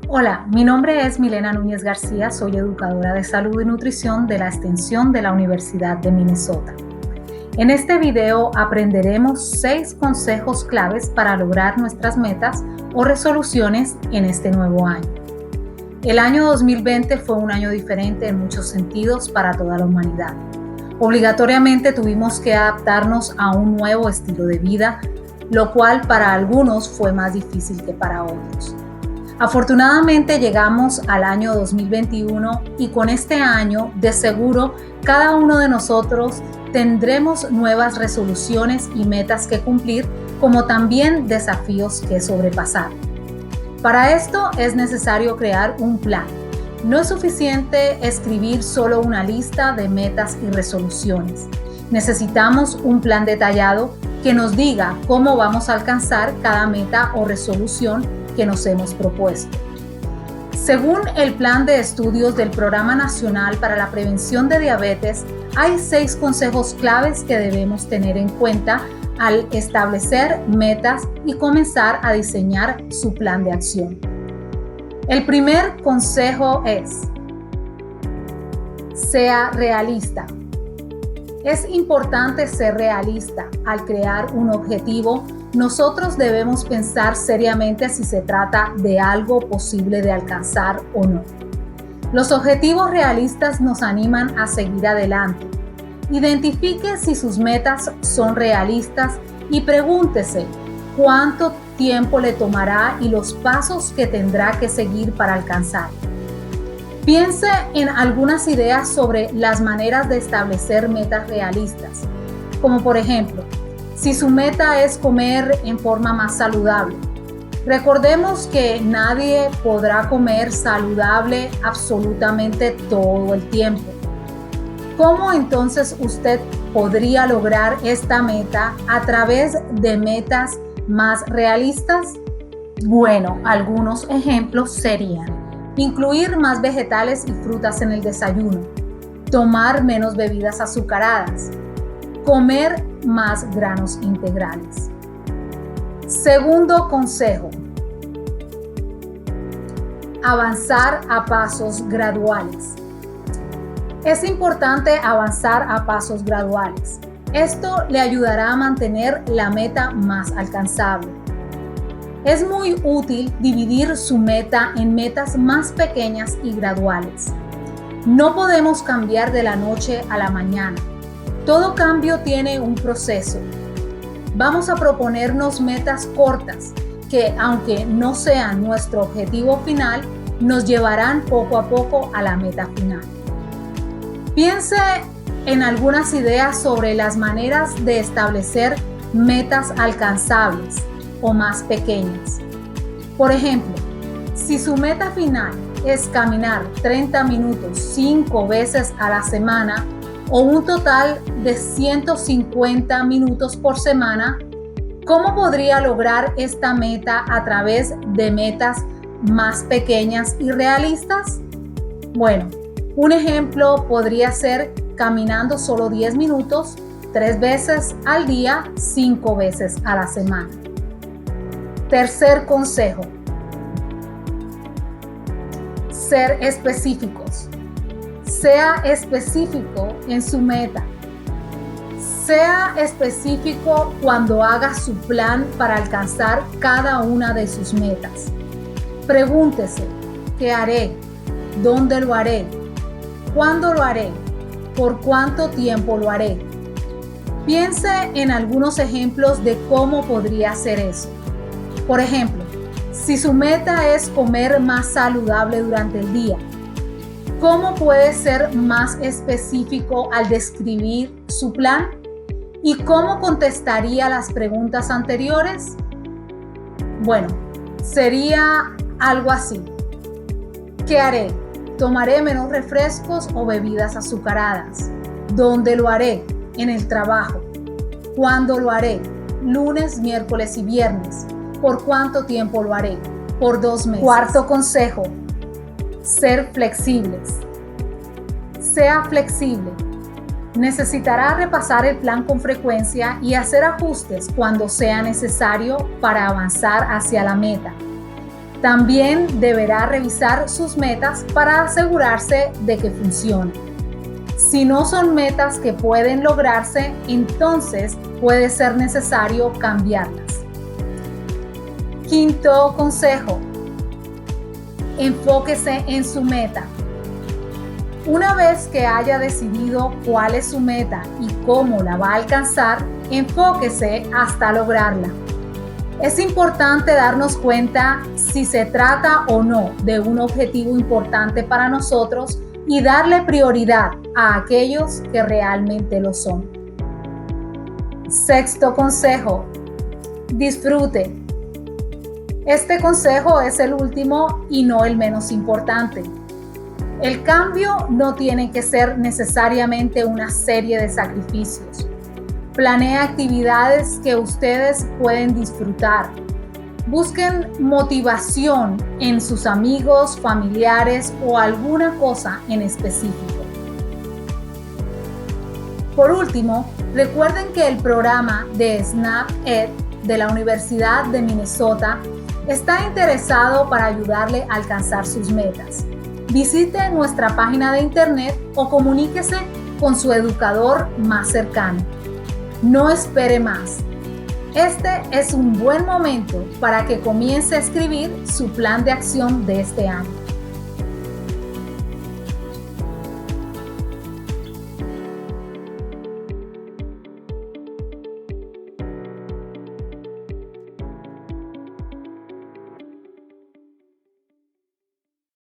Hola, mi nombre es Milena Núñez García, soy educadora de salud y nutrición de la extensión de la Universidad de Minnesota. En este video aprenderemos 6 consejos claves para lograr nuestras metas o resoluciones en este nuevo año. El año 2020 fue un año diferente en muchos sentidos para toda la humanidad. Obligatoriamente tuvimos que adaptarnos a un nuevo estilo de vida, lo cual para algunos fue más difícil que para otros. Afortunadamente llegamos al año 2021 y con este año, de seguro, cada uno de nosotros tendremos nuevas resoluciones y metas que cumplir, como también desafíos que sobrepasar. Para esto es necesario crear un plan. No es suficiente escribir solo una lista de metas y resoluciones. Necesitamos un plan detallado que nos diga cómo vamos a alcanzar cada meta o resolución que nos hemos propuesto. Según el plan de estudios del Programa Nacional para la Prevención de Diabetes, hay 6 consejos claves que debemos tener en cuenta al establecer metas y comenzar a diseñar su plan de acción. El primer consejo es: sea realista. Es importante ser realista. Al crear un objetivo, nosotros debemos pensar seriamente si se trata de algo posible de alcanzar o no. Los objetivos realistas nos animan a seguir adelante. Identifique si sus metas son realistas y pregúntese cuánto tiempo le tomará y los pasos que tendrá que seguir para alcanzar. Piense en algunas ideas sobre las maneras de establecer metas realistas, como por ejemplo, si su meta es comer en forma más saludable. Recordemos que nadie podrá comer saludable absolutamente todo el tiempo. ¿Cómo entonces usted podría lograr esta meta a través de metas más realistas? Bueno, algunos ejemplos serían: incluir más vegetales y frutas en el desayuno, tomar menos bebidas azucaradas, comer más granos integrales. Segundo consejo: avanzar a pasos graduales. Es importante avanzar a pasos graduales. Esto le ayudará a mantener la meta más alcanzable. Es muy útil dividir su meta en metas más pequeñas y graduales. No podemos cambiar de la noche a la mañana. Todo cambio tiene un proceso. Vamos a proponernos metas cortas que, aunque no sean nuestro objetivo final, nos llevarán poco a poco a la meta final. Piense en algunas ideas sobre las maneras de establecer metas alcanzables o más pequeñas. Por ejemplo, si su meta final es caminar 30 minutos 5 veces a la semana o un total de 150 minutos por semana, ¿cómo podría lograr esta meta a través de metas más pequeñas y realistas? Bueno, un ejemplo podría ser caminando solo 10 minutos 3 veces al día, 5 veces a la semana. Tercer consejo: ser específicos. Sea específico en su meta. Sea específico cuando haga su plan para alcanzar cada una de sus metas. Pregúntese: ¿qué haré? ¿Dónde lo haré? ¿Cuándo lo haré? ¿Por cuánto tiempo lo haré? Piense en algunos ejemplos de cómo podría hacer eso. Por ejemplo, si su meta es comer más saludable durante el día, ¿cómo puede ser más específico al describir su plan? ¿Y cómo contestaría las preguntas anteriores? Bueno, sería algo así. ¿Qué haré? ¿Tomaré menos refrescos o bebidas azucaradas? ¿Dónde lo haré? En el trabajo. ¿Cuándo lo haré? Lunes, miércoles y viernes. ¿Por cuánto tiempo lo haré? Por 2 meses. Cuarto consejo: ser flexibles. Sea flexible. Necesitará repasar el plan con frecuencia y hacer ajustes cuando sea necesario para avanzar hacia la meta. También deberá revisar sus metas para asegurarse de que funcionen. Si no son metas que pueden lograrse, entonces puede ser necesario cambiarlas. Quinto consejo: enfóquese en su meta. Una vez que haya decidido cuál es su meta y cómo la va a alcanzar, enfóquese hasta lograrla. Es importante darnos cuenta si se trata o no de un objetivo importante para nosotros y darle prioridad a aquellos que realmente lo son. Sexto consejo: disfrute. Este consejo es el último y no el menos importante. El cambio no tiene que ser necesariamente una serie de sacrificios. Planea actividades que ustedes pueden disfrutar. Busquen motivación en sus amigos, familiares o alguna cosa en específico. Por último, recuerden que el programa de SNAP-Ed de la Universidad de Minnesota está interesado para ayudarle a alcanzar sus metas. Visite nuestra página de internet o comuníquese con su educador más cercano. No espere más. Este es un buen momento para que comience a escribir su plan de acción de este año.